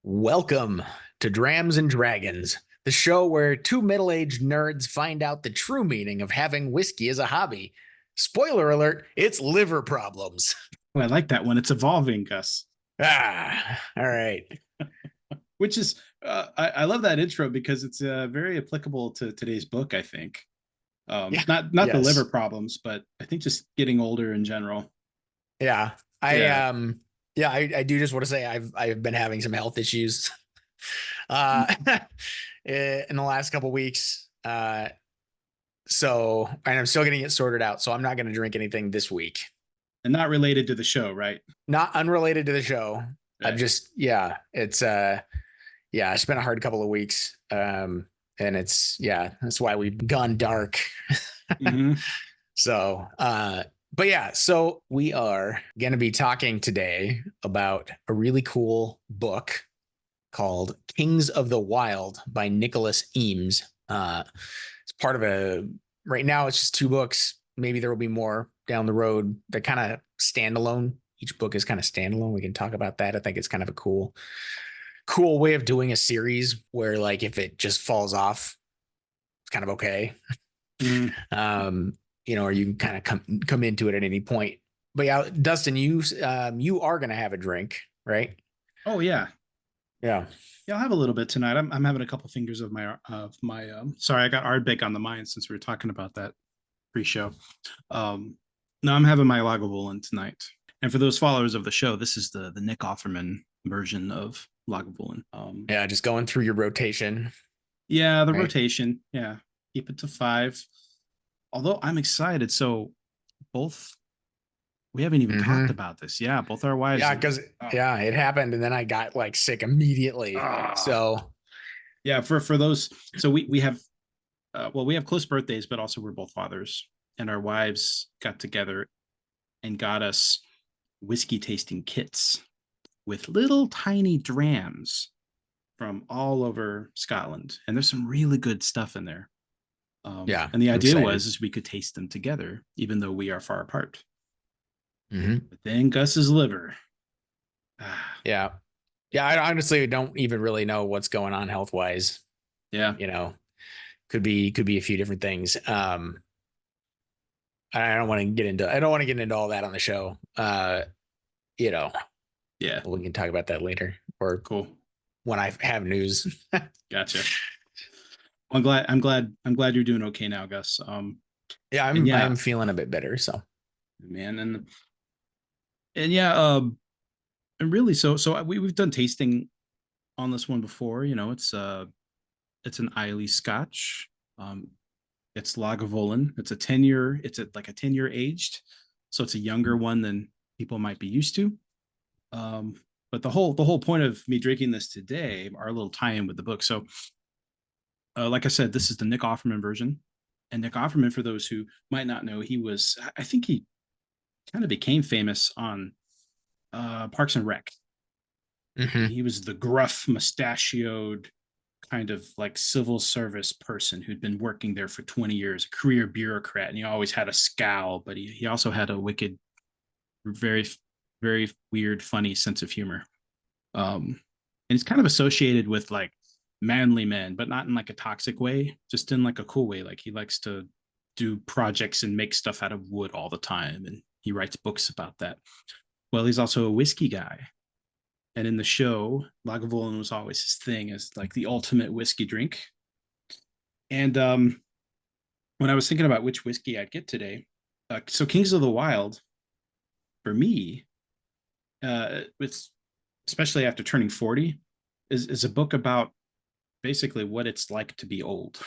Welcome to Drams and Dragons, the show where two middle aged nerds find out the true meaning of having whiskey as a hobby. Spoiler alert, it's liver problems. Oh, I like that one. It's evolving, Gus. All right. Which is, I love that intro because it's very applicable to today's book. I think, Yeah. not the liver Yes. problems, but I think just getting older in general. Yeah. I Yeah. yeah, I do just want to say I've been having some health issues uh in the last couple weeks. So and I'm still getting it sorted out. So I'm not gonna drink anything this week. And not related to the show, right? Not unrelated to the show. I'm Right. just it's yeah, it's been a hard couple of weeks. And that's why we've gone dark. Mm-hmm. So but yeah, so we are gonna be talking today about a really cool book called Kings of the Wyld by Nicholas Eames. It's part of a right now it's just two books. Maybe there will be more down the road. They're kind of standalone. Each book is kind of standalone. We can talk about that. I think it's kind of a cool way of doing a series where like if it just falls off, it's kind of okay. Mm-hmm. Or you can kind of come into it at any point. But yeah, Dustin, you are gonna have a drink, right? Oh yeah, Yeah. yeah. I'll have a little bit tonight. I'm having a couple fingers of my. Sorry, I got Ardbeg on the mind since we were talking about that pre-show. Um, no, I'm having my Lagavulin tonight. And for those followers of the show, this is the Nick Offerman version of Lagavulin. Yeah, just going through your rotation, Yeah, the right? rotation. Yeah, keep it to five. Although I'm excited. So both we haven't even talked Mm-hmm. about this. Yeah, both our wives. Yeah, because yeah, it happened, and then I got like sick immediately. Ah, So yeah. For those, so we have well, we have close birthdays, but also we're both fathers, and our wives got together and got us whiskey tasting kits with little tiny drams from all over Scotland, and there's some really good stuff in there. yeah, And the I'm idea excited. was is we could taste them together, even though we are far apart. Mm-hmm. But then Gus's liver. Ah, Yeah, yeah. I honestly don't even really know what's going on health wise. yeah, You know, could be a few different things. I don't want to get into all that on the show. You know, yeah, we can talk about that later or cool, when I have news. gotcha. I'm glad you're doing okay now, Gus. Yeah, And yeah, I'm feeling a bit better. So man, and yeah, and really, so we've done tasting on this one before. You know, it's an Islay Scotch. Um, it's Lagavulin. It's like a 10-year aged, so it's a younger one than people might be used to. But the whole point of me drinking this today, our little tie-in with the book. So, like I said, this is the Nick Offerman version, and Nick Offerman, for those who might not know, I think he kind of became famous on Parks and Rec. mm-hmm. He was the gruff, mustachioed kind of like civil service person who'd been working there for 20 years, a career bureaucrat, and he always had a scowl, but he also had a wicked, very, very weird, funny sense of humor. And it's kind of associated with like manly men, but not in like a toxic way, just in like a cool way. Like he likes to do projects and make stuff out of wood all the time, and he writes books about that. Well, he's also a whiskey guy. And in the show, Lagavulin was always his thing as like the ultimate whiskey drink. And when I was thinking about which whiskey I'd get today, so Kings of the Wyld, for me, it's especially after turning 40, is a book about basically what it's like to be old.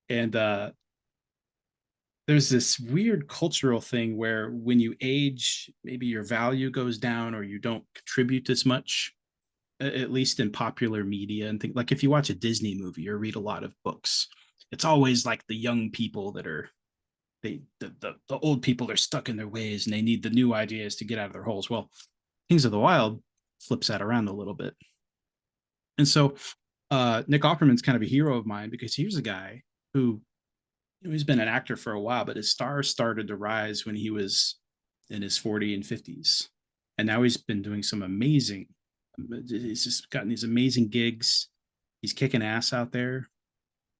And there's this weird cultural thing where when you age, maybe your value goes down or you don't contribute as much, at least in popular media and think like if you watch a Disney movie or read a lot of books, it's always like the young people that are the old people are stuck in their ways and they need the new ideas to get out of their holes. Well, Kings of the Wyld flips that around a little bit. And so Nick Offerman's kind of a hero of mine because here's a guy who he's been an actor for a while, but his stars started to rise when he was in his 40s and 50s. And now he's been doing some amazing He's just gotten these amazing gigs. He's kicking ass out there.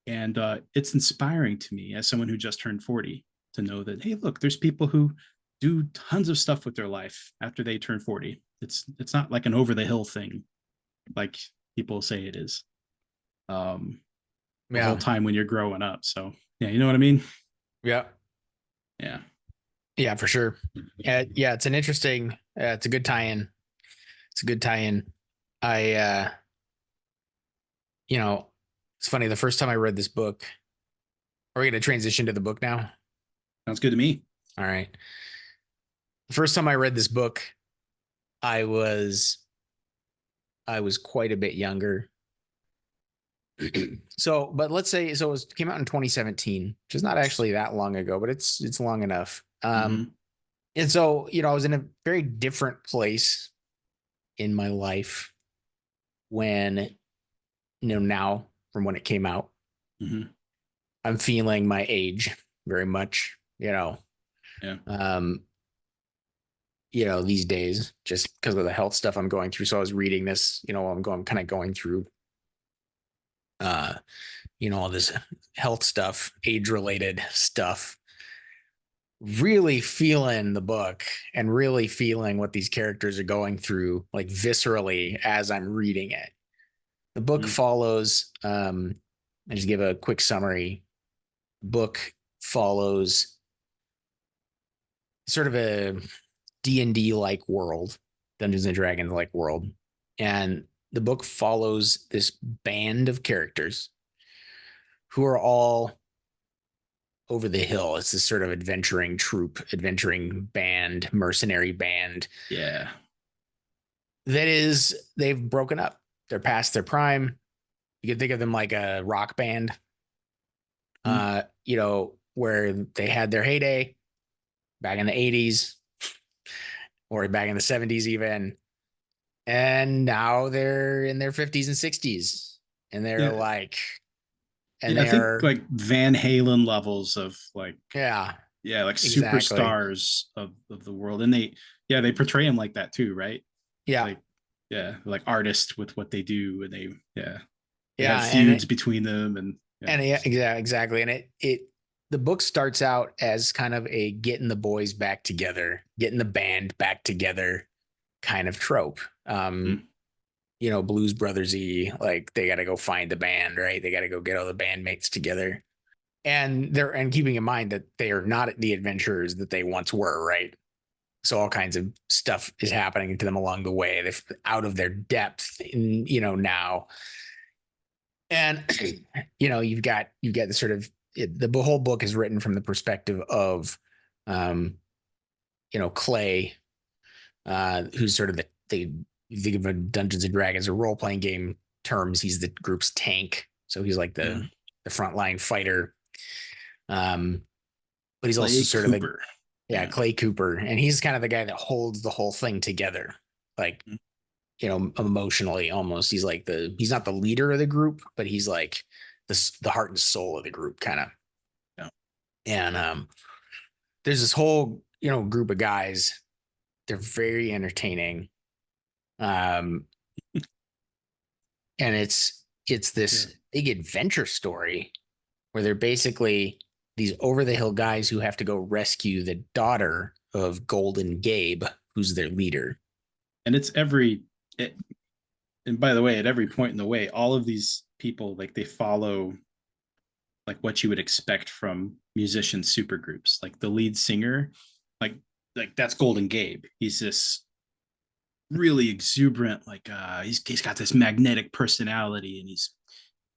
And it's inspiring to me as someone who just turned 40 to know that, hey, look, there's people who do tons of stuff with their life after they turn 40. It's not like an over the hill thing like people say it is. The whole Yeah. time when you're growing up. So yeah, you know what I mean? Yeah. Yeah. Yeah, for sure. Yeah, it's an interesting, it's a good tie-in. It's a good tie-in. I, you know, it's funny. The first time I read this book, are we going to transition to the book now? Sounds good to me. All right. The first time I read this book, I was, I was quite a bit younger. So, but let's say, so it came out in 2017, which is not actually that long ago, but it's long enough. Mm-hmm. And so, I was in a very different place in my life when, now from when it came out. Mm-hmm. I'm feeling my age very much, Yeah. um, these days, just because of the health stuff I'm going through. So I was reading this, I'm kind of going through, all this health stuff, age related stuff, really feeling the book and really feeling what these characters are going through, like viscerally as I'm reading it. The book Mm-hmm. follows, I just give a quick summary. Book follows sort of a D&D like world, Dungeons and Dragons like world. And the book follows this band of characters who are all over the hill. It's this sort of adventuring troupe, adventuring band, mercenary band Yeah. they've broken up. They're past their prime. You could think of them like a rock band, Mm-hmm. where they had their heyday back in the 80s or back in the 70s even. And now they're in their 50s and 60s. And they're Yeah. like, and Yeah. I think they're, like Van Halen levels of like, yeah, yeah, like exactly. superstars of the world. And they portray them like that too, right? Yeah. Like, yeah, like artists with what they do. And they have Yeah. And feuds between them. And yeah. yeah, exactly. And the book starts out as kind of a getting the boys back together, getting the band back together kind of trope. Mm-hmm. Blues Brothersy, like they got to go find the band, right? They got to go get all the bandmates together. And keeping in mind that they are not the adventurers that they once were, right? So all kinds of stuff is happening to them along the way. They're out of their depth, now. And you've got the sort of the whole book is written from the perspective of, Clay, who's sort of the you think of a Dungeons and Dragons or role playing game terms. He's the group's tank, so he's like Mm-hmm. the frontline fighter. Um, but he's also Clay sort of the Cooper. yeah Yeah. Clay Cooper, and he's kind of the guy that holds the whole thing together, like Mm-hmm. emotionally almost. He's not the leader of the group, but he's like the heart and soul of the group, kind of. Yeah. And there's this whole group of guys. They're very entertaining. Um, and it's Yeah. this big adventure story where they're basically these over the hill guys who have to go rescue the daughter of Golden Gabe, who's their leader. And and by the way, at every point in the way, all of these people, like they follow like what you would expect from musician supergroups. Like the lead singer, like like that's Golden Gabe. He's this really exuberant, like he's got this magnetic personality, and he's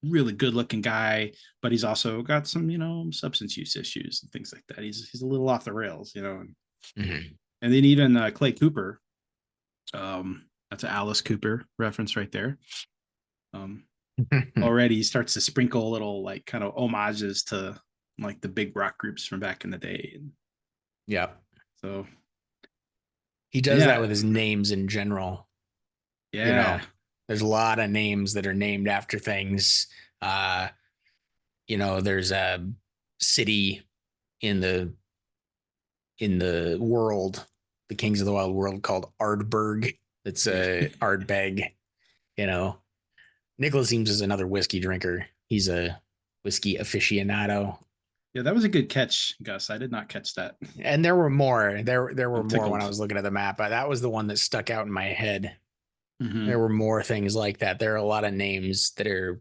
really good looking guy, but he's also got some substance use issues and things like that. He's a little off the rails. Mm-hmm. And then even Clay Cooper, that's an Alice Cooper reference right there. Um, Already he starts to sprinkle little like kind of homages to like the big rock groups from back in the day. Yeah, So he does that yeah, with his names in general. yeah, There's a lot of names that are named after things. There's a city in the world, the Kings of the Wild world, called Ardberg. It's a Ardbeg. you know. Nicholas Eames is another whiskey drinker. He's a whiskey aficionado. Yeah, that was a good catch, Gus. I did not catch that. And there were more. There were I'm more when I tickled. was looking at the map, but that was the one that stuck out in my head. There Hmm. were more things like that. There are a lot of names that are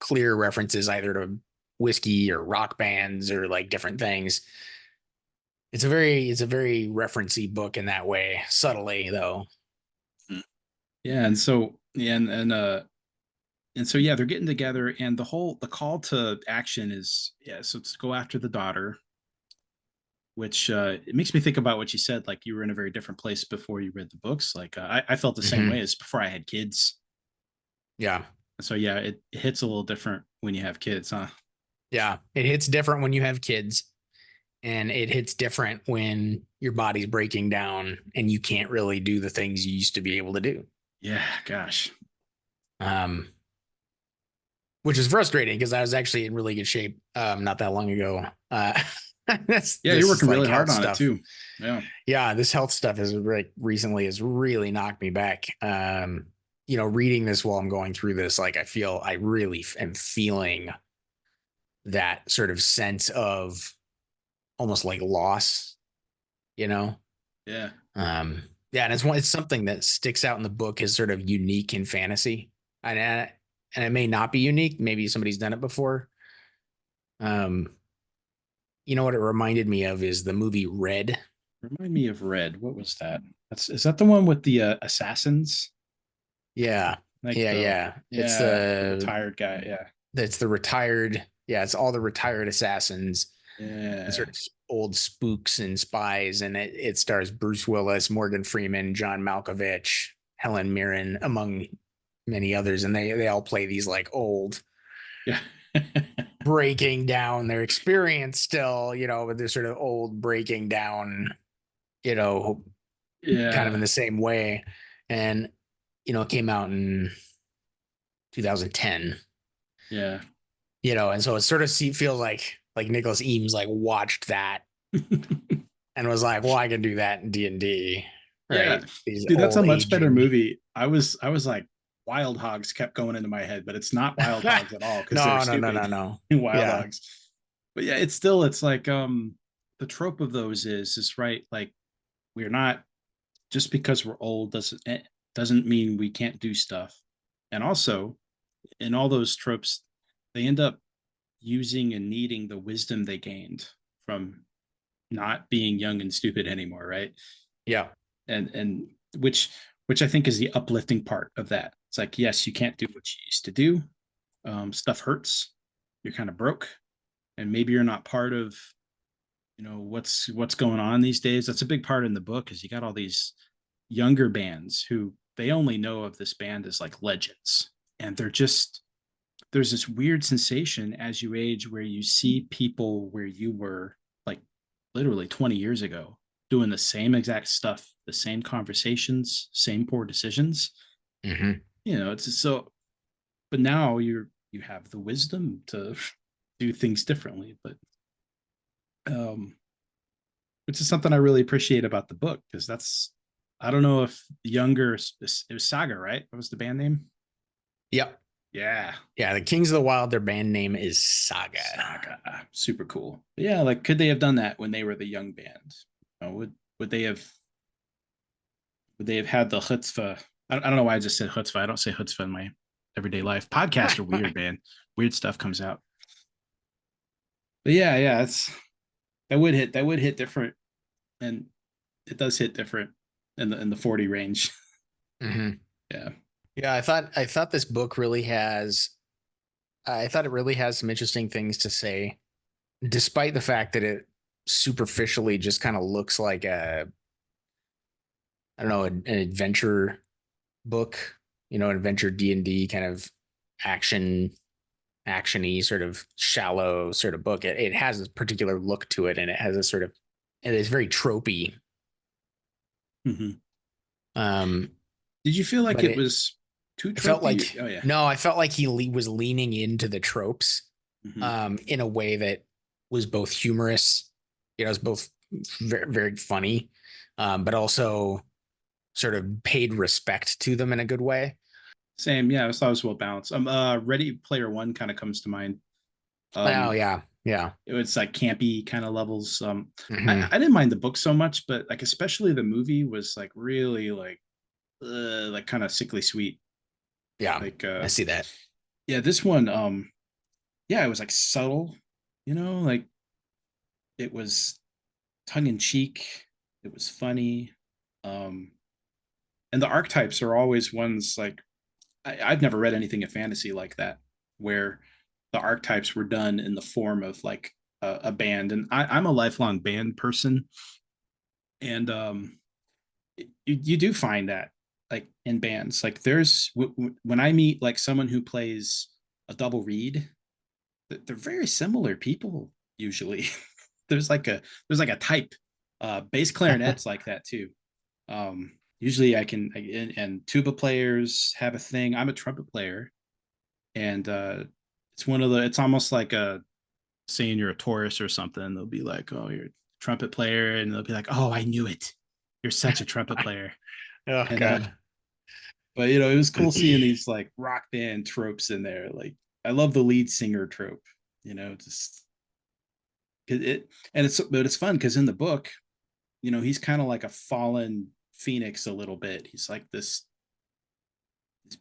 clear references either to whiskey or rock bands or like different things. It's a very referencey book in that way, subtly though. Yeah, and so yeah, and so yeah, they're getting together, and the call to action is yeah, so it's go after the daughter, which it makes me think about what you said. Like you were in a very different place before you read the books. Like I felt the same way Mm-hmm. as before I had kids. Yeah. So yeah, it hits a little different when you have kids, huh? Yeah. It hits different when you have kids, and it hits different when your body's breaking down and you can't really do the things you used to be able to do. Yeah, gosh. Um, which is frustrating because I was actually in really good shape not that long ago. This Yeah, you're this is working like really hard health on it stuff. too. Yeah. Yeah, this health stuff is like recently has really knocked me back. Reading this while I'm going through this, like I really am feeling that sort of sense of almost like loss, you know? Yeah. Um, yeah, and it's something that sticks out in the book as sort of unique in fantasy. And it may not be unique, maybe somebody's done it before. Um, you know what it reminded me of is the movie Red. Remind me of Red. What was that? Is that the one with the assassins? Yeah. Like Yeah, the yeah. yeah, the retired guy. Yeah. It's the retired, yeah, it's all the retired assassins and Yeah. sort of old spooks and spies. And it stars Bruce Willis, Morgan Freeman, John Malkovich, Helen Mirren, among many others. And they all play these like old Yeah. breaking down their experience still, with this sort of old breaking down, you know, kind of Yeah. in the same way. And, it came out in 2010, Yeah. and so it sort of feels like Nicholas Eames like watched that and was like, well, I can do that in D&D, Yeah. right? These Dude, that's a old much better aging. movie. I was like Wild Hogs kept going into my head, but it's not Wild Hogs at all because they're No, no, no, stupid no, no. in Wild Yeah. Hogs. But yeah, it's like the trope of those is right, like we're not just because we're old doesn't mean we can't do stuff. And also, in all those tropes, they end up using and needing the wisdom they gained from not being young and stupid anymore, right? Yeah. And which I think is the uplifting part of that. It's like, yes, you can't do what you used to do. Stuff hurts. You're kind of broke, and maybe you're not part of what's going on these days. That's a big part in the book is you got all these younger bands who they only know of this band as like legends, and there's this weird sensation as you age where you see people where you were like literally 20 years ago doing the same exact stuff, the same conversations, same poor decisions. Mm-hmm. It's just so, but now you have the wisdom to do things differently. But um which is something I really appreciate about the book because I don't know if younger it was Saga, right? What was the band name? Yep. Yeah, Yeah. The Kings of the Wild, their band name is Saga. Saga, super cool. But yeah, like could they have done that when they were the young band? Would they have had the chutzpah? I don't know why I just said chutzpah. I don't say chutzpah in my everyday life. Podcasts are weird, man. Weird stuff comes out. But yeah, it's that would hit different, and it does hit different in the 40 range. Mm-hmm. Yeah. Yeah, I thought this book really has I thought it really has some interesting things to say, despite the fact that it superficially just kind of looks like I don't know, an adventure book, an adventure D&D kind of action actiony sort of shallow sort of book. It has a particular look to it, and it has a sort of it is very tropey. Mm-hmm. Um, Did you feel like but it it was too I felt tropey? like Oh yeah. no, I felt like he was leaning into the tropes Mm-hmm. in a way that was both humorous, it was both very, very funny, but also sort of paid respect to them in a good way. Same. Yeah, I thought it was well balanced. Ready Player One kind of comes to mind. Oh Um, yeah, yeah. it was like campy kind of levels. Hmm. I didn't mind the book so much, but like especially the movie was like really like kind of sickly sweet. Yeah, Like I see that. yeah, this one yeah, it was like subtle, like it was tongue in cheek, it was funny. Um and the archetypes are always ones like I've never read anything in fantasy like that, where the archetypes were done in the form of like a band. And I'm a lifelong band person, and you do find that like in bands, like when I meet like someone who plays a double reed, they're very similar people usually. there's like a there's like a type. Bass clarinets like that too. Usually and tuba players have a thing. I'm a trumpet player, and it's almost like a saying you're a Taurus or something. They'll be like, oh, you're a trumpet player, and they'll be like, oh, I knew it, you're such a trumpet player. Oh And God. but it was cool seeing these like rock band tropes in there. Like I love the lead singer trope, just it. And it's fun because in the book, he's kind of like a fallen phoenix a little bit. He's like this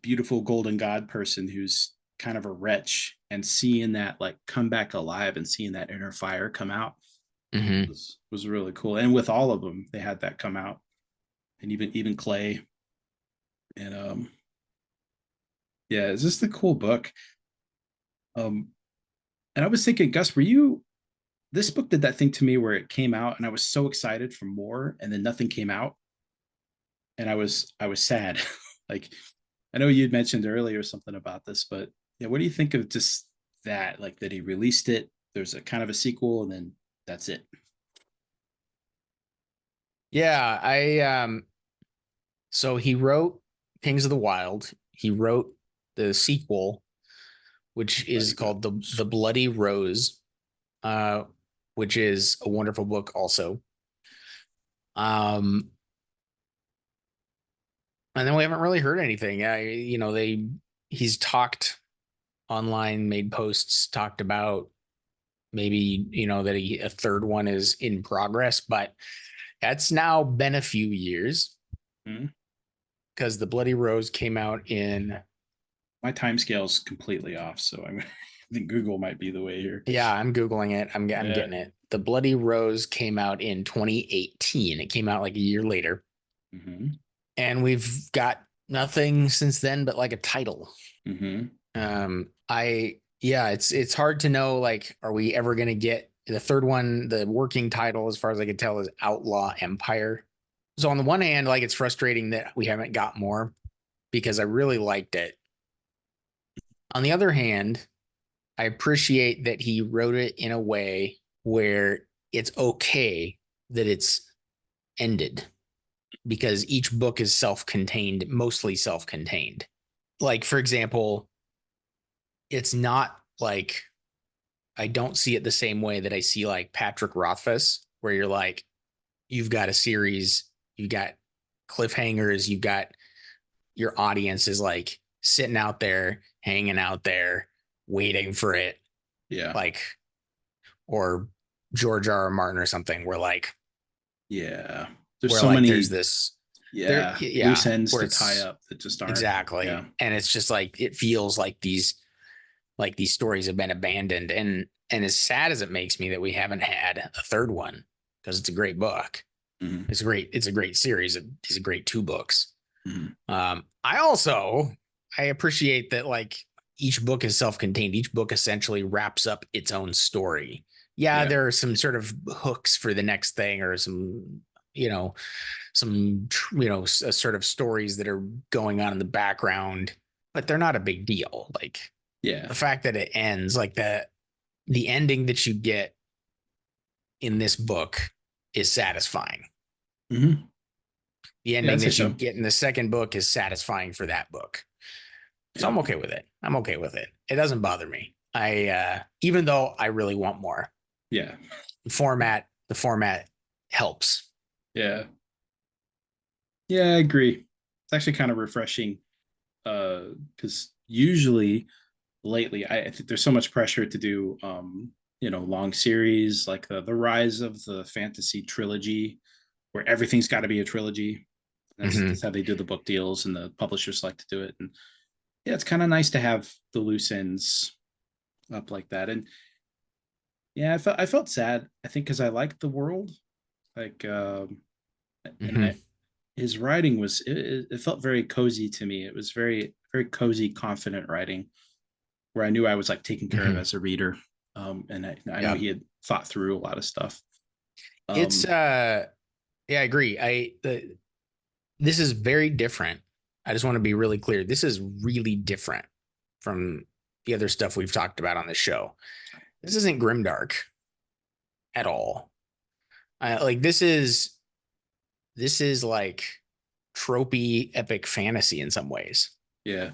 beautiful golden god person who's kind of a wretch, and seeing that like come back alive and seeing that inner fire come out Hmm. was really cool. And with all of them, they had that come out, and even Clay. And yeah, it's just a cool book. Um, and I was thinking, Gus, were you? This book did that thing to me where it came out, and I was so excited for more, and then nothing came out, and I was sad. Like I know you'd mentioned earlier something about this, but yeah, what do you think of just that? Like that he released it, there's a kind of a sequel, and then that's it. Yeah, I so he wrote Kings of the Wild. He wrote the sequel, which is Bloody called Rose. the Bloody Rose, uh, which is a wonderful book also. Um, and then we haven't really heard anything. He's talked online, made posts, talked about maybe that a third one is in progress, but that's now been a few years Hmm. because the Bloody Rose came out in. My time scale's completely off, so I think Google might be the way here. Yeah, I'm googling it. I'm Yeah. getting it. The Bloody Rose came out in 2018. It came out like a year later, Hmm. and we've got nothing since then but like a title. Hmm. I yeah, it's hard to know, like, are we ever gonna get the third one? The working title, as far as I can tell, is Outlaw Empire. So on the one hand, like, it's frustrating that we haven't got more because I really liked it. On the other hand, I appreciate that he wrote it in a way where it's okay that it's ended because each book is self-contained, mostly self-contained. Like, for example, it's not like I don't see it the same way that I see like Patrick Rothfuss, where you're like, you've got a series, you've got cliffhangers, you've got your audience is like sitting out there, hanging out there, waiting for it, Yeah. like, or George R. R. Martin or something, Yeah. There's where so like there's many, this there, yeah, loose yeah, ends where to tie it's up that just aren't. Yeah. exactly, and it's just like it feels like these stories have been abandoned, and as sad as it makes me that we haven't had a third one because it's a great book. Hmm. It's a great series. It's a great two books. Hmm. I appreciate that like each book is self-contained. Each book essentially wraps up its own story. Yeah, Yeah. there are some sort of hooks for the next thing or you know, sort of stories that are going on in the background, but they're not a big deal. Like Yeah. the fact that it ends, like the ending that you get in this book is satisfying. Hmm. The Yeah, ending I'd say that you so. get in the second book is satisfying for that book. So Yeah. I'm okay with it. I'm okay with it. It doesn't bother me. Even though I really want more. Yeah. The format helps. Yeah. Yeah, I agree. It's actually kind of refreshing Because usually lately I think there's so much pressure to do long series like the rise of the fantasy trilogy, where everything's got to be a trilogy. That's how they do the book deals, and the publishers like to do it. And yeah, it's kind of nice to have the loose ends up like that. And yeah, I felt sad, I think, because I liked the world, like and Hmm. his writing was, it felt very cozy to me. It was very very cozy, confident writing, where I knew I was like taken care of Hmm. as a reader. And I know Yeah. he had thought through a lot of stuff. It's um yeah, I agree. This is very different. I just want to be really clear. This is really different from the other stuff we've talked about on the show. This isn't grimdark at all. Like this is like tropey epic fantasy in some ways, yeah.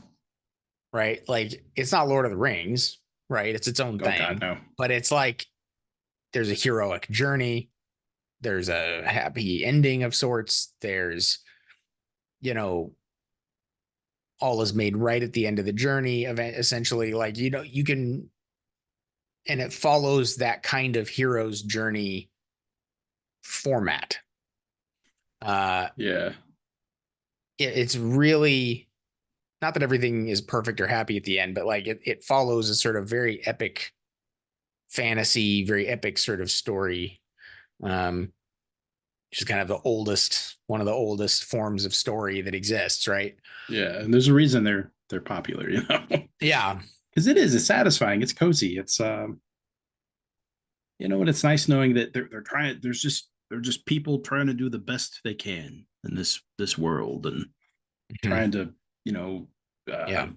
right? Like it's not Lord of the Rings, right? It's its own Oh god, thing, no. but it's like there's a heroic journey, there's a happy ending of sorts, there's, you know, all is made right at the end of the journey event, essentially. Like, you can, and it follows that kind of hero's journey format. uh Yeah. it's really not that everything is perfect or happy at the end, but like it follows a sort of very epic fantasy, very epic sort of story. um which is kind of one of the oldest forms of story that exists, right? Yeah, and there's a reason they're popular, Yeah. because it's satisfying, it's cozy, it's and it's nice knowing that they're trying, they're just people trying to do the best they can in this world, and Mhm. trying to you know uh Yeah.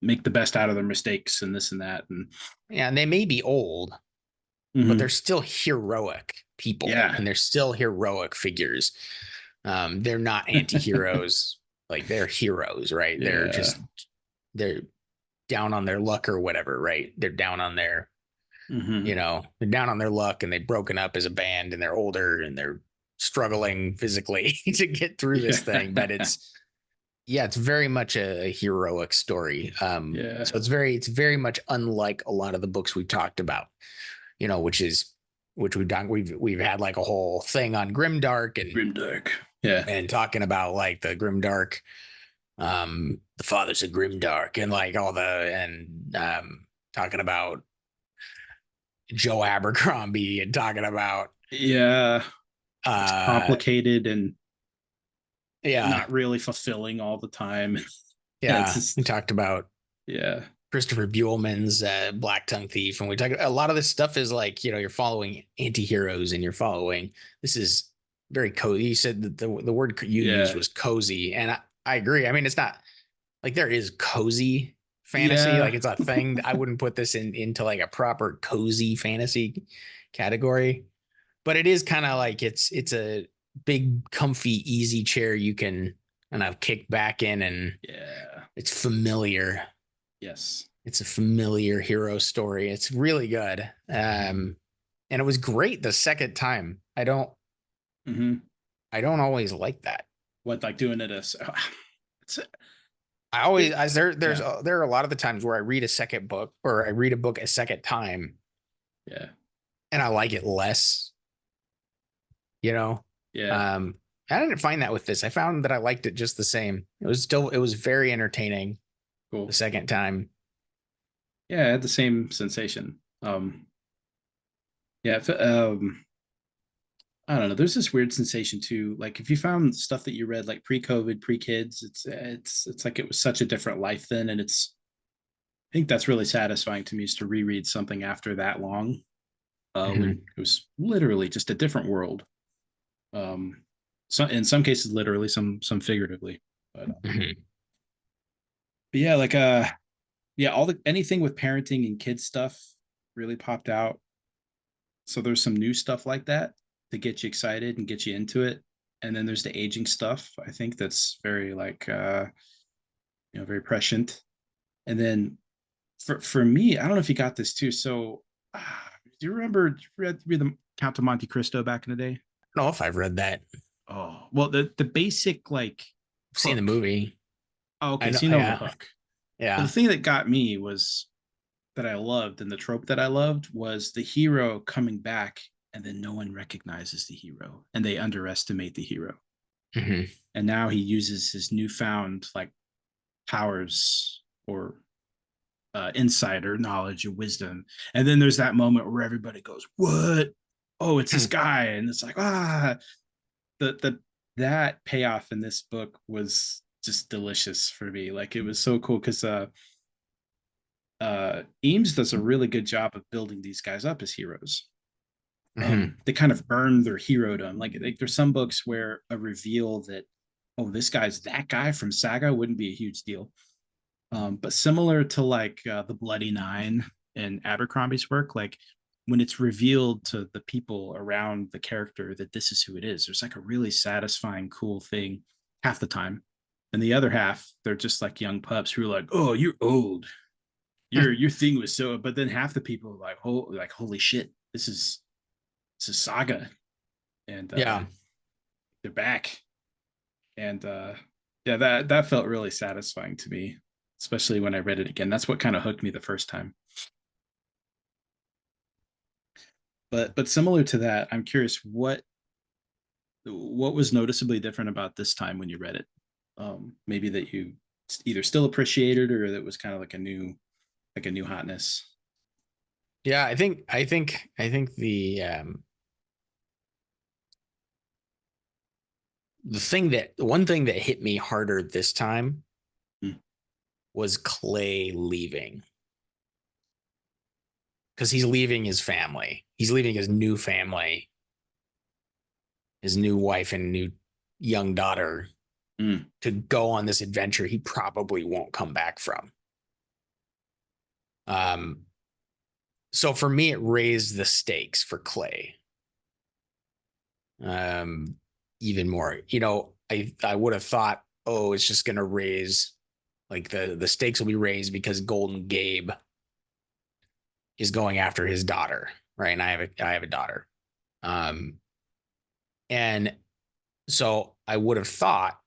make the best out of their mistakes and this and that. And Yeah, and they may be old, but they're mhm, still heroic people, yeah. and they're still heroic figures. They're not anti-heroes. Like they're heroes, right? Yeah. They're down on their luck or whatever, right? They're down on their, Hmm. they're down on their luck, and they've broken up as a band, and they're older, and they're struggling physically to get through this thing. But Yeah. it's, yeah, it's very much a heroic story. Yeah. So it's very much unlike a lot of the books we've talked about, which we've done. We've had like a whole thing on grimdark, Grimdark. Yeah. and talking about like the grimdark, the fathers of grimdark, and like all the, and talking about Joe Abercrombie, and talking about Yeah. It's uh complicated and yeah, not really fulfilling all the time. Yeah, it's yeah, we just, talked about yeah. Christopher Buellman's Black Tongue Thief, and we talk a lot of this stuff is like, you're following anti-heroes, and you're following, this is very cozy. You said that the word you used Yeah. was cozy, and I agree. I mean, it's not like there is cozy fantasy, Yeah. like it's a thing. I wouldn't put this into like a proper cozy fantasy category, but it is kind of like it's a big comfy easy chair you can kind of kick back in, and Yeah. it's familiar. Yes. It's a familiar hero story. It's really good. And it was great the second time. Hmm. I don't always like that. What, like doing it as it's I always, it, as yeah. there are a lot of the times where I read a second book, or I read a book a second time, Yeah. and I like it less, you know. Yeah. Um, I didn't find that with this. I found that I liked it just the same. It was very entertaining the Cool. second time. Yeah, I had the same sensation. Yeah, I don't know. There's this weird sensation too. Like if you found stuff that you read like pre-COVID, pre-kids, it's like it was such a different life then, and I think that's really satisfying to me, is to reread something after that long, when Mhm. it was literally just a different world. Um, so in some cases, literally, some figuratively. Mhm. But yeah, like yeah, all the anything with parenting and kids stuff really popped out. So there's some new stuff like that to get you excited and get you into it. And then there's the aging stuff, I think, that's very like very prescient. And then for me, I don't know if you got this too. So do you remember, read the Count of Monte Cristo back in the day? I don't know if I've read that. Oh, well, the basic like I've seen the hook. movie. Oh, I okay, know. so you know the Yeah. hook. Well, the Yeah. thing that got me was that I loved, and the trope that I loved was the hero coming back, and then no one recognizes the hero, and they underestimate the hero. Hmm. And now he uses his newfound like powers or insider knowledge and wisdom. And then there's that moment where everybody goes, "What? Oh, it's this guy!" And it's like, the that payoff in this book was just delicious for me. Like it was so cool because Eames does a really good job of building these guys up as heroes. Hmm. They kind of earn their herodom. Like there's some books where a reveal that, oh, this guy's that guy from Saga wouldn't be a huge deal. But similar to like the Bloody Nine and Abercrombie's work, like when it's revealed to the people around the character that this is who it is, there's like a really satisfying, cool thing half the time. And the other half, they're just like young pups who are like, "Oh, you're old. Your thing was so." But then half the people are like, "Holy shit, this is Saga," and Yeah. they're back. And yeah, that felt really satisfying to me, especially when I read it again. That's what kind of hooked me the first time. But similar to that, I'm curious what was noticeably different about this time when you read it. Maybe that you either still appreciated or that was kind of like a new hotness. Yeah. I think the one thing that hit me harder this time Mm. was Clay leaving, because he's leaving his family. He's leaving his new family, his new wife and new young daughter, Mm. to go on this adventure he probably won't come back from. Um, so for me, it raised the stakes for Clay. Um, Even more. I would have thought, oh, it's just gonna raise, like, the stakes will be raised because Golden Gabe is going after his daughter, right? And I have a daughter. Um, and so I would have thought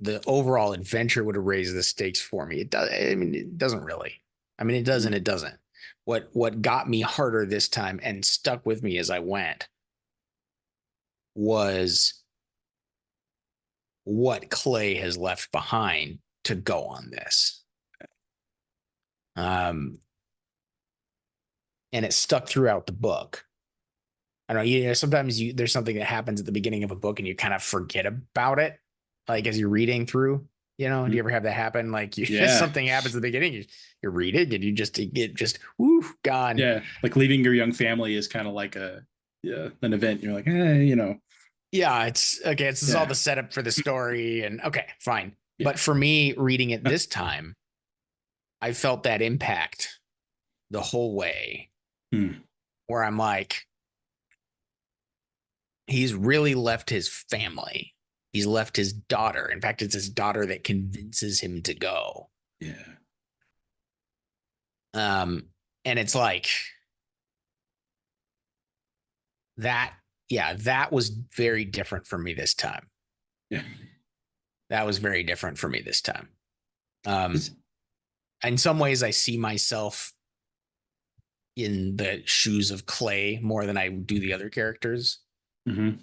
the overall adventure would have raised the stakes for me. It does. I mean, it doesn't really. I mean, it does and Mm. it doesn't. What got me harder this time and stuck with me as I went was what Clay has left behind to go on this. Um, and it stuck throughout the book. I don't know. Sometimes there's something that happens at the beginning of a book and you kind of forget about it, like as you're reading through. Do you Mm. ever have that happen? Like Yeah. something happens at the beginning, you read it, and you just get just woo gone. Yeah. Like leaving your young family is kind of like a yeah, an event. You're like, Yeah, it's okay. It's all yeah. the setup for the story, and okay, fine. Yeah. But for me, reading it this time, I felt that impact the whole way, Hmm. where I'm like, he's really left his family. He's left his daughter. In fact, it's his daughter that convinces him to go. Yeah. Um, and it's like that. Yeah, that was very different for me this time. Yeah. That was very different for me this time. Um, It's, in some ways, I see myself in the shoes of Clay more than I do the other characters. mhm.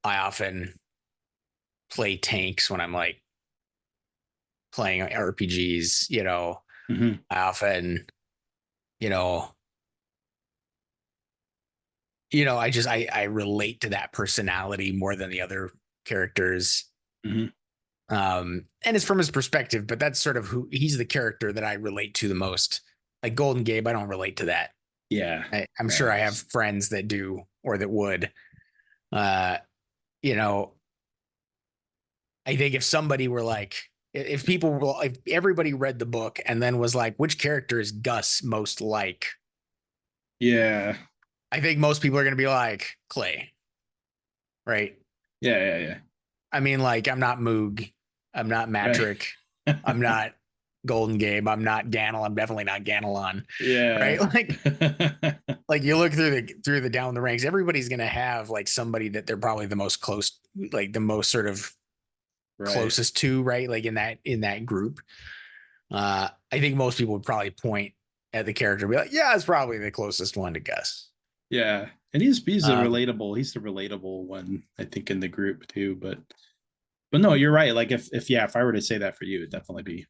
I often play tanks when I'm like playing RPGs. Mhm. I often, you know, I relate to that personality more than the other characters. Mhm. And it's from his perspective, but that's sort of who he's the character that I relate to the most. Like Golden Gabe, I don't relate to that. Yeah. I'm sure I have friends that do or that would. Uh, you know, I think if somebody were like, if everybody read the book and then was like, which character is Gus most like? Yeah. I think most people are going to be like Clay, right? Yeah. Yeah. Yeah. I mean, like, I'm not Moog, I'm not Right. Matrick, I'm not Golden Gabe, I'm not Ganel, I'm definitely not Ganelon, right? Yeah. Like you look through the down the ranks, everybody's going to have like somebody that they're probably the most close, like the most sort of Right. closest to, right? Like in that group. I think most people would probably point at the character and be like, yeah, it's probably the closest one to Gus. Yeah. And he's a Um, relatable, he's the relatable one, I think, in the group too. But no, you're right. Like if I were to say that for you, it'd definitely be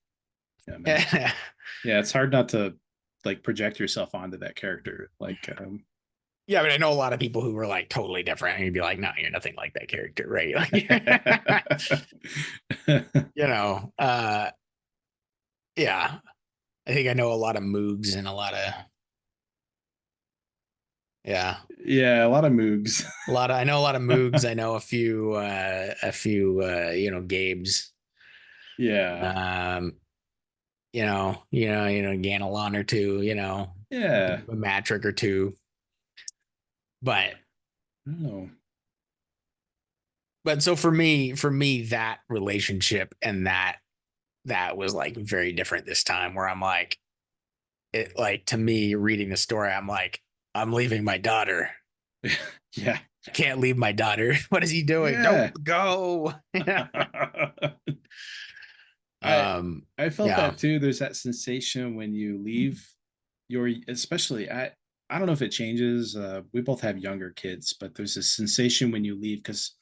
him. And yeah, yeah, it's hard not to like project yourself onto that character. Like but I know a lot of people who were like totally different. And you'd be like, no, you're nothing like that character, right? Like, you know, yeah. I think I know a lot of Moogs and a lot of yeah. yeah, a lot of moogs. I know a lot of Moogs. I know a few Gabes. Yeah. Um, Ganelon or two, Yeah. a Matrick or two. But No. so for me, that relationship and that was like very different this time where I'm like, it like to me reading the story, I'm like, I'm leaving my daughter. Yeah. I can't leave my daughter. What is he doing? Don't Yeah. go. I um, I felt yeah. that too. There's that sensation when you leave your, especially I don't know if it changes. We both have younger kids, but there's a sensation when you leave because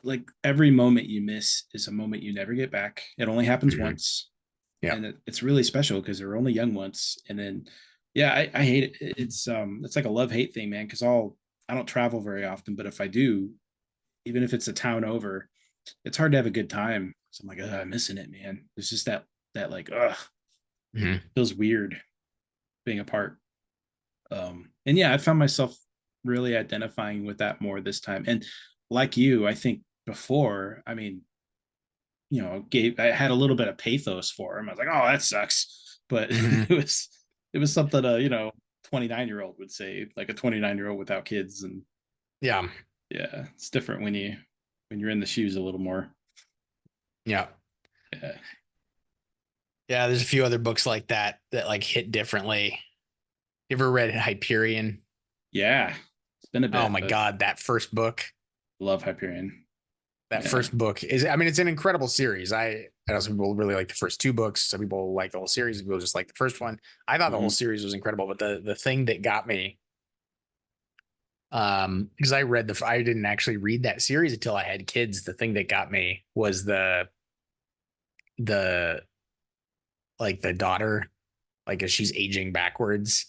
like every moment you miss is a moment you never get back. It only happens Mhm. once, Yeah. and it's really special because they're only young once. And then, yeah, I hate it. It's like a love hate thing, man. Because I don't travel very often, but if I do, even if it's a town over, it's hard to have a good time. So I'm like, I'm missing it, man. There's just that like, Mhm. feels weird being apart. And yeah, I found myself really identifying with that more this time. And like you, I think before, I mean, I had a little bit of pathos for him. I was like, oh, that sucks. But Mhm. it was something a 29-year-old would say, like a 29-year-old without kids. And Yeah. yeah, it's different when you're in the shoes a little more. Yeah. Yeah. Yeah. There's a few other books like that like hit differently. You ever read Hyperion? Yeah. It's been a Oh bit, my but God, that first book. love Hyperion. That Yeah. first book is, I mean, it's an incredible series. I know some people really like the first two books. Some people like the whole series. Some people just like the first one. I thought the whole Mhm. series was incredible, but the thing that got me, because I didn't actually read that series until I had kids. The thing that got me was the like the daughter, like as she's aging backwards,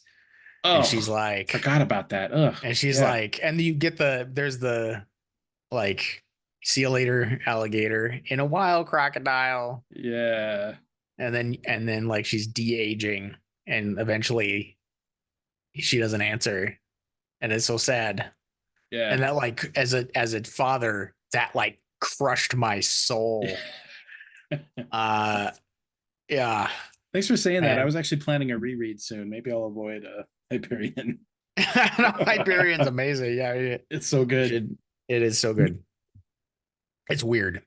and Oh, forgot about that. Ugh. she's Yeah. like, and you get there's the like, see you later, alligator, in a while, crocodile, Yeah. and then like she's de-aging, and eventually she doesn't answer, and it's so sad. And Yeah. that like as a father, that like crushed my soul. Uh yeah. Thanks for saying that. I And was actually planning a reread soon. Maybe I'll avoid Hyperion. no, Hyperion's amazing. Yeah, It's so good. should it is so good. It's weird.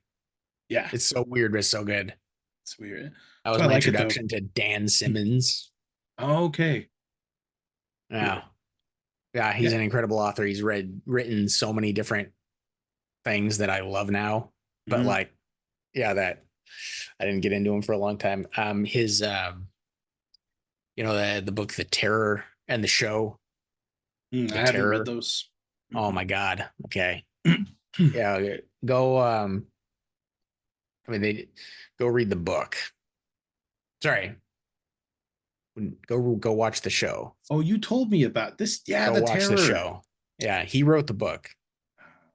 Yeah, It's so weird, but it's so good. it's weird. That So was I my like it though. introduction to Dan Simmons. Oh, okay. Yeah. Cool. Yeah, he's Yeah. an incredible author. He's written so many different things that I love now. But Mhm. like, yeah, that I didn't get into him for a long time. His the book The Terror and the Show, I The haven't read Terror. those. Oh my God. Okay. Mhm. Yeah, go I mean they go read the book. Sorry. Go watch the show. Oh, you told me about this. Yeah, Go the watch the terror. show. Yeah, he wrote the book.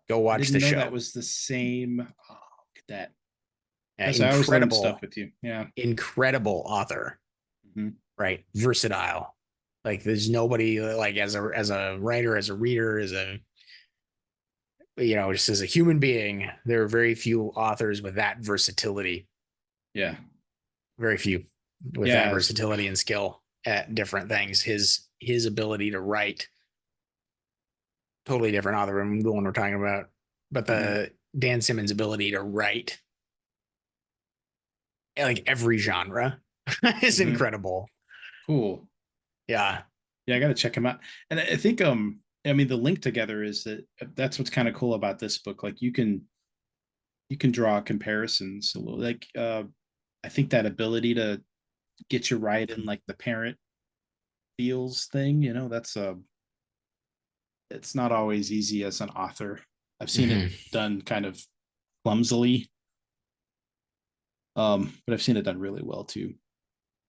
Go I watch didn't the know that show. was the same. Oh, look at that. Yeah, That's I always learn stuff with you. Yeah. incredible author, Mhm. right? Versatile. Like there's nobody like as a writer, as a reader, just as a human being, there are very few authors with that versatility. Yeah. Very few with that Yeah. versatility and skill at different things. His ability to write, totally different author than the one we're talking about. But Mhm. the Dan Simmons' ability to write like every genre is Mhm. incredible. Cool. Yeah. Yeah, I got to check him out. And I think I mean the link together is that that's what's kind of cool about this book. Like you can draw comparisons a little. Like I think that ability to get you right in like the parent feels thing, that's it's not always easy as an author. I've seen it Hmm. done kind of clumsily, but I've seen it done really well too.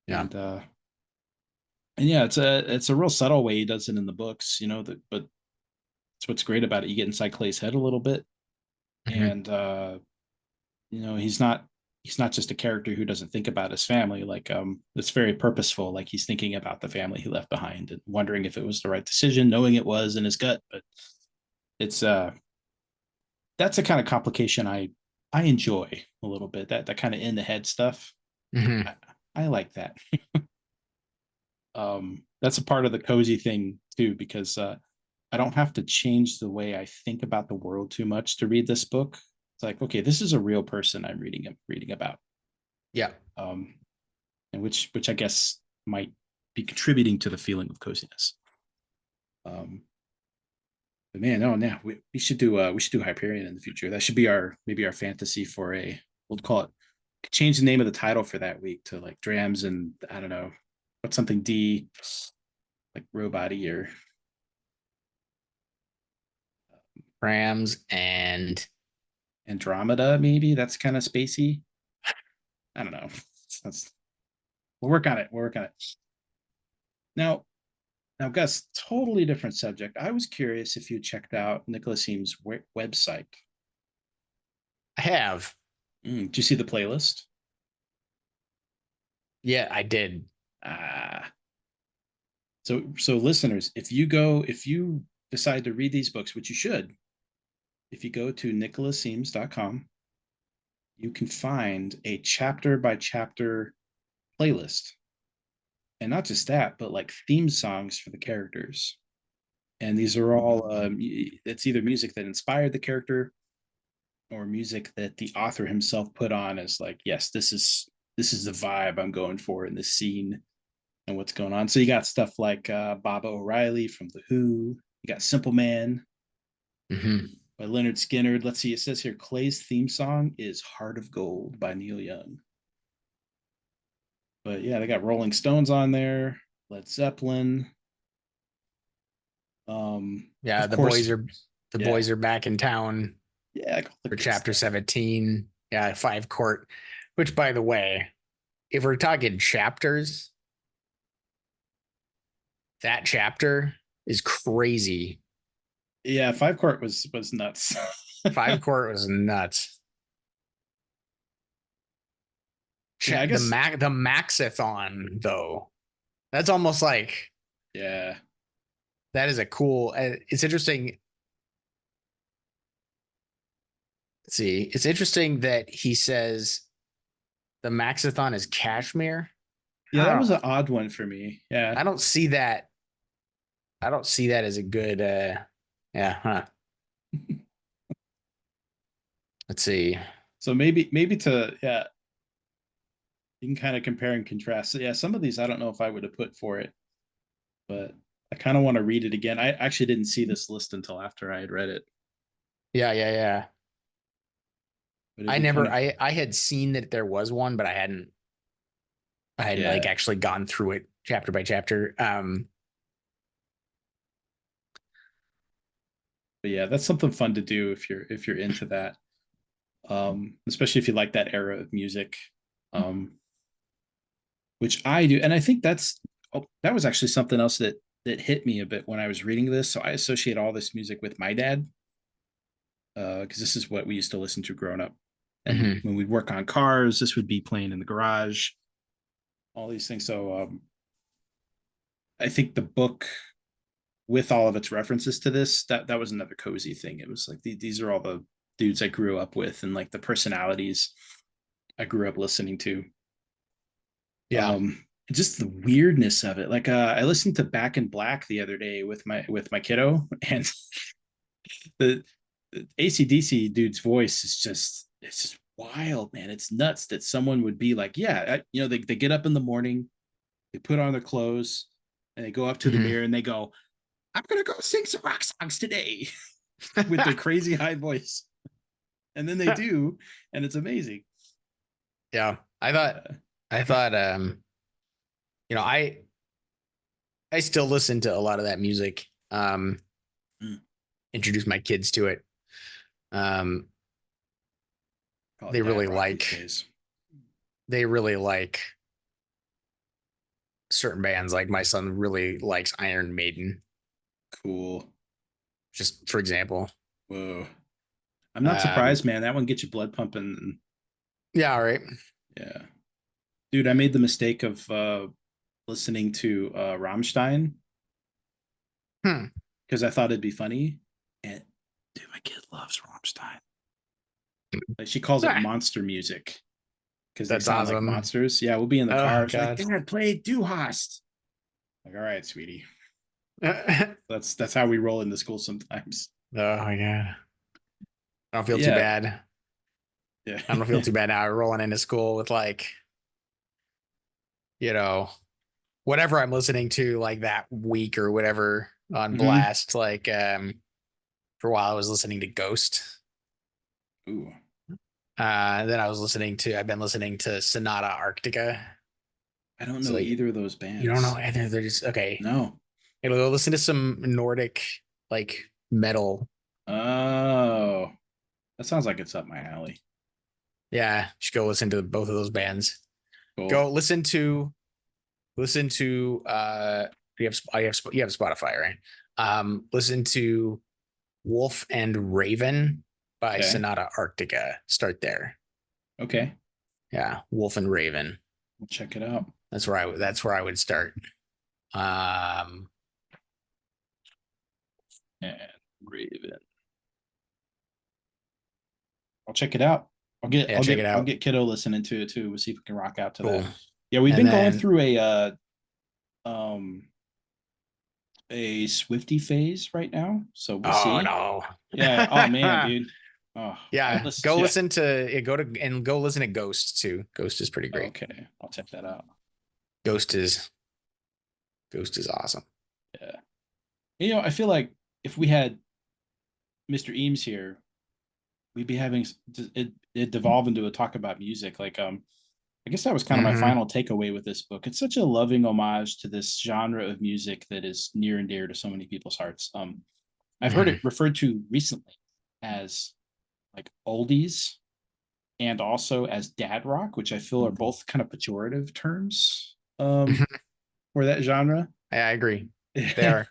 Yeah. And yeah, it's a real subtle way he does it in the books, that but it's what's great about it. You get inside Clay's head a little bit, Hmm. and he's not just a character who doesn't think about his family. Like it's very purposeful. Like he's thinking about the family he left behind and wondering if it was the right decision, knowing it was in his gut. But it's that's a kind of complication I enjoy a little bit. That kind of in the head stuff. Hmm. I, I like that. That's a part of the cozy thing too, because I don't have to change the way I think about the world too much to read this book. It's like, okay, this is a real person I'm reading about. Yeah. Um, and which I guess might be contributing to the feeling of coziness. Um, but man, no, now we should do Hyperion in the future. That should be our maybe our fantasy for a we'll call it change the name of the title for that week to like Drams and I don't know what's something D like Robot or Rams and Andromeda maybe that's kind of spacey. I don't know. That's, we'll work on it. We'll work on it. Now, now, Gus, totally different subject. I was curious if you checked out Nicholas Eames' website. I have. Did you see the playlist? Yeah, I did. Ah, so listeners, if you decide to read these books, which you should, if you go to nicholaseames.com, you can find a chapter by chapter playlist. And not just that, but like theme songs for the characters. And these are all it's either music that inspired the character or music that the author himself put on as like, yes, this is the vibe I'm going for in this scene and what's going on. So you got stuff like Baba O'Reilly from The Who. You got Simple Man Hmm. by Leonard Skinner. Let's see, it says here Clay's theme song is Heart of Gold by Neil Young. But yeah, they got Rolling Stones on there, Led Zeppelin. Yeah, Of course, the yeah, boys are back in town yeah, all the for good chapter stuff. 17. Yeah, five court, which by the way, if we're talking chapters, that chapter is crazy. Yeah, Five Court was nuts. Five court was nuts. Yeah, I guess. The Maxathon though. That's almost like Yeah, that is a cool. It's interesting. Let's see. It's interesting that he says the Maxathon is Kashmir. yeah, I that don't. was an odd one for me. Yeah, I don't see that. I don't see that as a good. Yeah. Huh. Let's see. so maybe to yeah, you can kind of compare and contrast. So yeah, some of these I don't know if I would have put for it, but I kind of want to read it again. I actually didn't see this list until after I had read it, Yeah. Yeah. Yeah. but it'd I be kind never. of I had seen that there was one, but I hadn't. I hadn't like yeah, actually gone through it chapter by chapter. but yeah, that's something fun to do if you're into that. Especially if you like that era of music. Um, which I do. And I think that was actually something else that hit me a bit when I was reading this. So I associate all this music with my dad because this is what we used to listen to growing up. And Mhm. when we'd work on cars, this would be playing in the garage, all these things. So I think the book with all of its references to this, that was another cozy thing. It was like these are all the dudes I grew up with and like the personalities I grew up listening to. Yeah. Just the weirdness of it. Like I listened to Back in Black the other day with my kiddo, and the, the ACDC dude's voice is just wild, man. It's nuts that someone would be like, yeah, they get up in the morning, they put on their clothes, and they go up to the Mhm. mirror and they go, I'm gonna go sing some rock songs today with their crazy high voice. and then they do, and it's amazing. Yeah. Uh, I thought you know, I still listen to a lot of that music. mm, Introduce my kids to it. Um call it they dad really rock these like days. they really like certain bands. Like my son really likes Iron Maiden, Cool. just for example. Whoa. I'm not Um surprised, man. That one gets your blood pumping. yeah, all right. Yeah. Dude, I made the mistake of listening to Rammstein Hmm. because I thought it'd be funny. And dude, my kid loves Rammstein. Like she calls it Ah, monster music because they that's sound like awesome. monsters. Yeah, we'll be in the Oh car. She's like, God. Dad, play Du Hast. Like, all right, sweetie. Oh That's how we roll into school sometimes. my God. I don't feel too Yeah. bad. Yeah. I don't feel too bad now rolling into school with like, you know, whatever I'm listening to like that week or whatever on hmm blast. Like for a while I was listening to Ghost. Ooh. Then I've been listening to Sonata Arctica. I don't So know you either of those don't know bands. either. They're just okay. No. Hey, go listen to some Nordic like metal. Oh, that sounds like it's up my alley. Yeah, you should go listen to both of those bands. Cool. Go listen to you have Spotify, right? Listen to Wolf and Raven by Okay. Sonata Arctica. Start there. Okay. Yeah, Wolf and Raven. We'll check it out. That's where I would start. Um, And Raven. I'll check it out. yeah, check it I'll out. get kiddo listening to it too. We'll see if we can rock out to Cool. that. Yeah, we've And been going then through um a Swifty phase right now. So we'll oh see. no. Yeah. Oh man, dude. Oh, I Yeah, listen. Yeah. go listen to Ghost too. Ghost is pretty great. Okay. I'll check that out. Ghost is Ghost is awesome. Yeah. You know, I feel like if we had Mr. Eames here, we'd be having it devolve into a talk about music. Like, I guess that was kind of my Hmm. final takeaway with this book. It's such a loving homage to this genre of music that is near and dear to so many people's hearts. I've heard it Hmm. referred to recently as like oldies and also as dad rock, which I feel are both kind of pejorative terms for that genre. I agree. They are.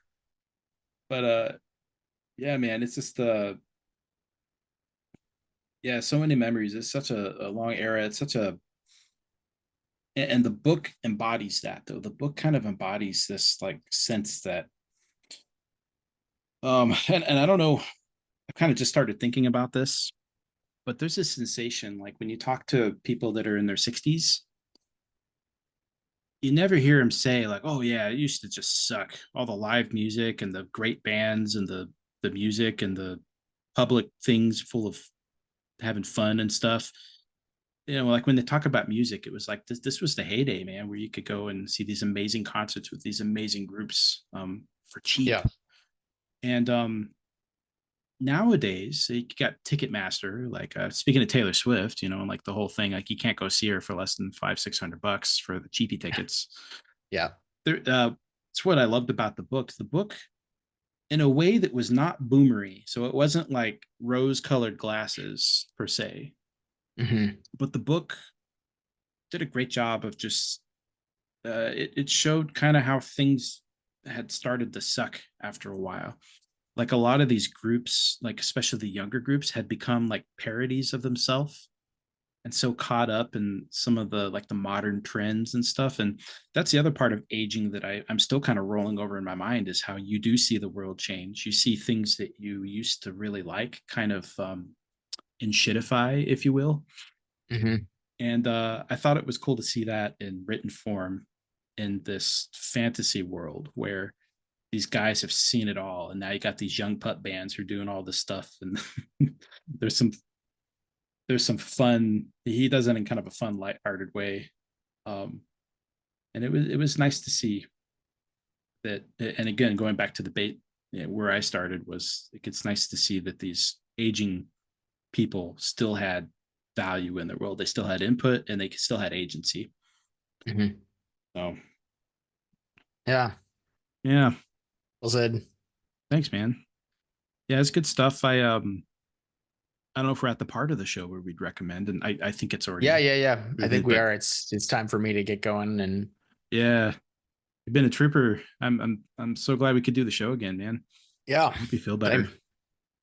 But yeah, man, it's just yeah, so many memories. It's such a long era. It's such a and the book embodies that though. The book kind of embodies this like sense that and I don't know, I kind of just started thinking about this, but there's this sensation like when you talk to people that are in their 60s, you never hear them say like, "Oh yeah, it used to just suck." All the live music and the great bands and the music and the public things full of having fun and stuff. You know, like when they talk about music, it was like this was the heyday, man, where you could go and see these amazing concerts with these amazing groups for cheap. Yeah. And nowadays you got Ticketmaster, like speaking of Taylor Swift, you know, and like the whole thing, like you can't go see her for less than 500-600 bucks for the cheapy tickets. Yeah. There, it's what I loved about the book. The book, in a way that was not boomery, so it wasn't like rose-colored glasses per se, Hmm. but the book did a great job of just it showed kind of how things had started to suck after a while. Like a lot of these groups, like especially the younger groups, had become like parodies of themselves and so caught up in some of the like the modern trends and stuff. And that's the other part of aging that I'm still kind of rolling over in my mind is how you do see the world change. You see things that you used to really like kind of in shitify, if you will. Hmm. And I thought it was cool to see that in written form in this fantasy world where these guys have seen it all, and now you got these young pup bands who are doing all this stuff, and there's some there's some fun. He does it in kind of a fun, lighthearted way, um, and it was nice to see that. And again, going back to the bait, where I started was, it's nice to see that these aging people still had value in the world. They still had input and they still had agency. Mm-hmm. So Yeah. yeah. Well said. Thanks, man. Yeah, it's good stuff. I don't know if we're at the part of the show where we'd recommend, and I think it's Yeah, already yeah, yeah. I think concluded, we but are. It's time for me to get going. And yeah, you've been a trooper. I'm so glad we could do the show again, man. yeah, I hope you feel better. same.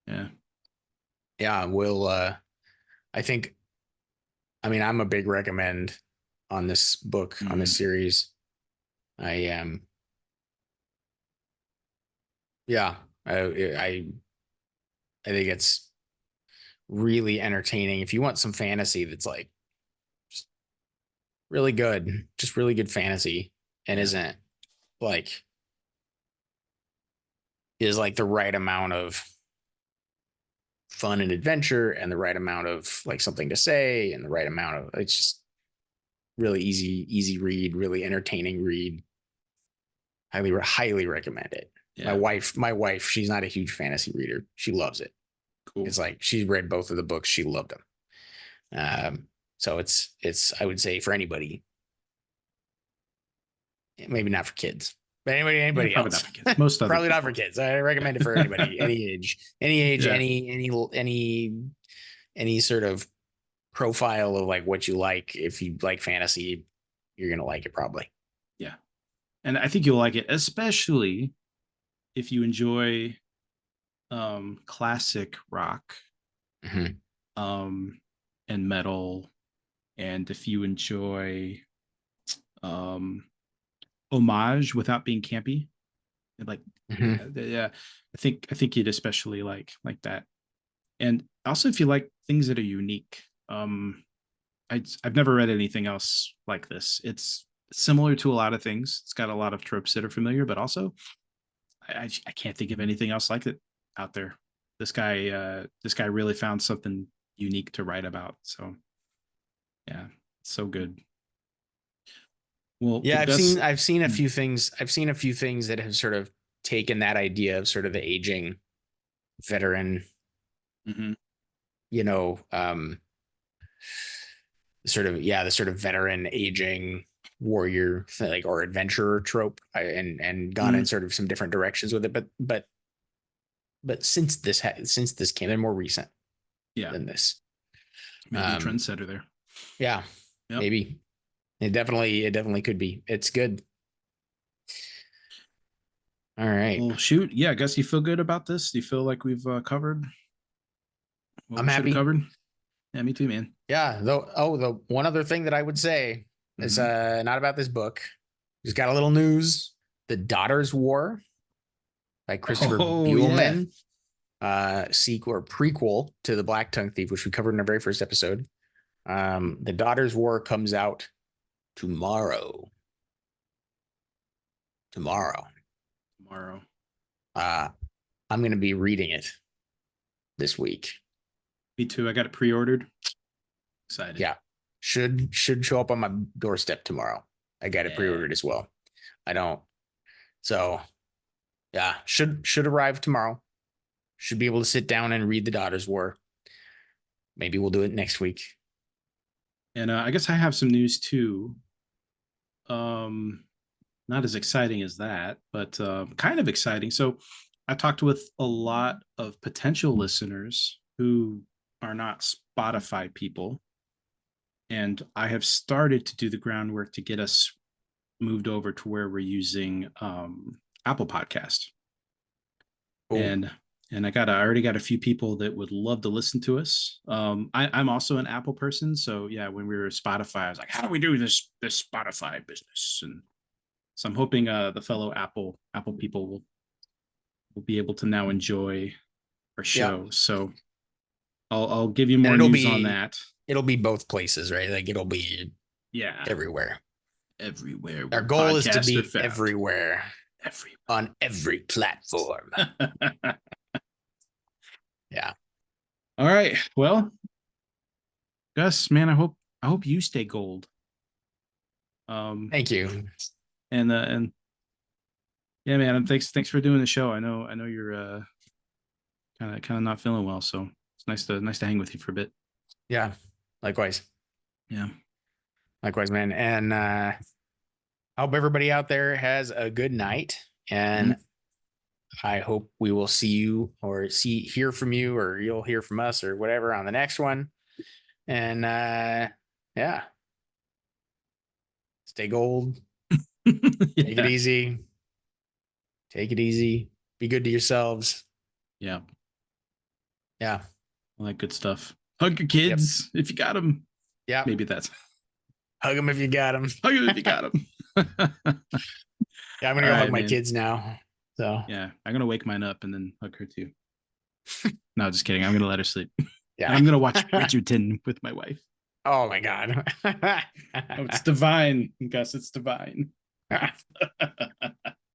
Yeah. Yeah, we'll I think, I mean, I'm a big recommend on this book, on this series. I am. Yeah, I think it's really entertaining. If you want some fantasy that's like just really good, just really good fantasy, and Yeah. isn't like is like the right amount of fun and adventure and the right amount of like something to say and the right amount of, it's just really easy read, really entertaining read. Highly recommend it. Yeah. My wife, she's not a huge fantasy reader. She loves it. Cool. It's like she's read both of the books. She loved them. So it's I would say for anybody, maybe not for kids, but anybody probably else. not for kids. Most other Probably not people. for kids. I recommend it for anybody, any age, Yeah. any sort of profile of like what you like. If you like fantasy, you're gonna like it probably. Yeah. And I think you'll like it, especially if you enjoy classic rock Mhm. and metal, and if you enjoy um homage without being campy. Like Mhm. yeah, I think you'd especially like that. And also if you like things that are unique. I've never read anything else like this. It's similar to a lot of things. It's got a lot of tropes that are familiar, but also I can't think of anything else like it out there. This guy really found something unique to write about. So yeah, it's so good. Well, Yeah, Gus. I've seen a few things. I've seen a few things that have sort of taken that idea of sort of the aging veteran, Mm-hmm. you know, the sort of veteran aging warrior like or adventurer trope, and gone in Mm, sort of some different directions with it. But since this came in more recent yeah, than this, maybe a um, trendsetter there. yeah, Yep. maybe it definitely could be. It's good. All right, Well, shoot. Yeah, I guess you feel good about this. Do you feel like we've covered what I'm we should have happy. covered? Yeah, me too, man. Yeah, though. Oh, the one other thing that I would say is Mm-hmm. not about this book. Just got a little news. The Daughters War by Christopher Oh yeah. Buehlman, sequel or prequel to The Black Tongue Thief, which we covered in our very first episode. The Daughters War comes out tomorrow. Tomorrow. Tomorrow. Uh, I'm going to be reading it this week. Me too. I got it pre-ordered. Excited. Yeah, should show up on my doorstep tomorrow. I got it Yeah. pre-ordered as well. I don't. So yeah, should arrive tomorrow. Should be able to sit down and read The Daughters War. Maybe we'll do it next week. And I guess I have some news too. Um, Not as exciting as that, but kind of exciting. So I talked with a lot of potential listeners who are not Spotify people. And I have started to do the groundwork to get us moved over to where we're using Apple Podcast. Cool. And I already got a few people that would love to listen to us. I'm also an Apple person, so yeah, when we were Spotify, I was like, how do we do this Spotify business? And so I'm hoping the fellow Apple people will be able to now enjoy our Yeah, show. So I'll give you and more news on that. it'll be both places, right? Like it'll be Yeah, everywhere. everywhere Our where goal is to podcasts are be found. everywhere Everywhere. on every platform. Yeah. All right. Well, Gus, man, I hope you stay gold. Um, Thank you. and yeah, man, and thanks for doing the show. I know you're kind of not feeling well, so nice to hang with you for a bit. Yeah. Likewise. Yeah. Likewise, man. And I hope everybody out there has a good night. And I hope we will see you or hear from you, or you'll hear from us or whatever on the next one. And yeah. Stay gold. Take it easy. Take it easy. Be good to yourselves. Yeah. Yeah. All that good stuff. Hug your kids if you got them. Yeah. Maybe that's hug them if you got them. Hug them if you got them. Yeah, I'm gonna go hug my kids now. So yeah, I'm gonna wake mine up and then hug her too. No, just kidding. I'm gonna let her sleep. Yeah. And I'm gonna watch Bridgerton with my wife. Oh my god. Oh, it's divine, Gus. It's divine.